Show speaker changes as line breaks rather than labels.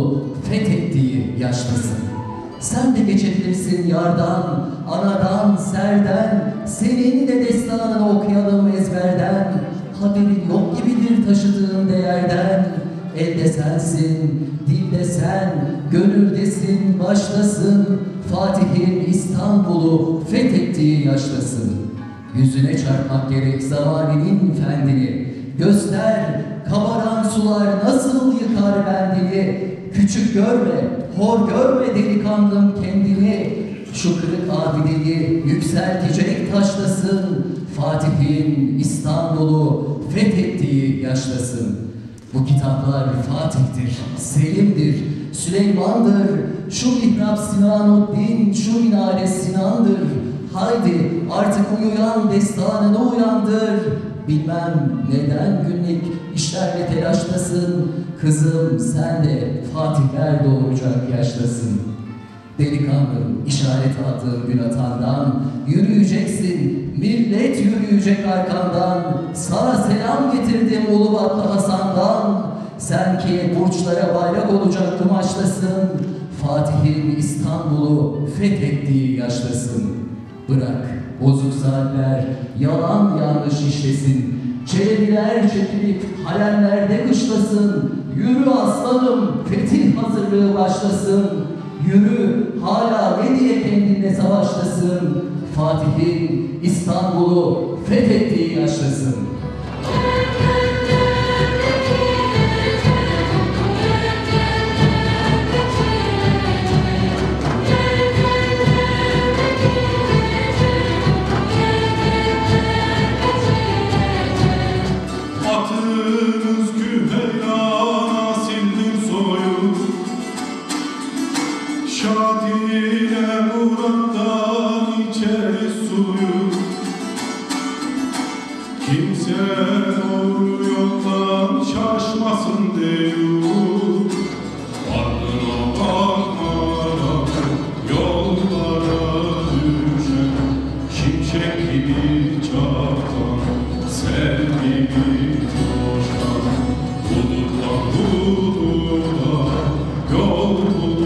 İstanbul'u fethettiği yaştasın. Sen de geçebilirsin yardan, anadan, serden, senin de destanını okuyalım ezberden. Haberin yok gibidir taşıdığın değerden. Elde sensin, dilde sen, gönüldesin, baştasın. Fatih'in İstanbul'u fethettiği yaştasın. Yüzüne çarpmak gerek zamaninin fendini. Göster, kabaran sular nasıl yıkar bendini. Küçük görme, hor görme delikanlım kendini. Şu kırık abideyi yükseltecek taştasın. Fatih'in İstanbul'u fethettiği yaştasın. Bu kitaplar Fatih'tir, Selim'dir, Süleyman'dır. Şu mihrap Sinanuddin, şu minare Sinan'dır. Haydi artık uyuyan destanını uyandır. Bilmem neden günlük işlerle telaştasın. Kızım sen de Fatihler doğuracak yaştasın. Delikanlım işaret aldığın gün atandan yürüyeceksin, millet yürüyecek arkandan. Sana selam getirdim Ulubatlı Hasan'dan. Sen ki burçlara bayrak olacak kumaştasın. Fatih'in İstanbul'u fethettiği yaştasın. Bırak bozuk saatler yalan yanlış işlesin. Çelebiler çekilip haremlerde kışlasın. Yürü aslanım fetih hazırlığı başlasın. Yürü hala ne diye kendinle savaştasın. Fatih'in İstanbul'u fethettiği yaştasın.
Atınız Küheyla sildir soyu, Şadile Murat'tan içer suyu. Kimse doğru yoldan şaşmasın diyor. Vardır o bakmalara, yollara düşen, şimşek gibi çarpan, sel gibi coşan. Bulutlar bulutlar, yol bulutlar.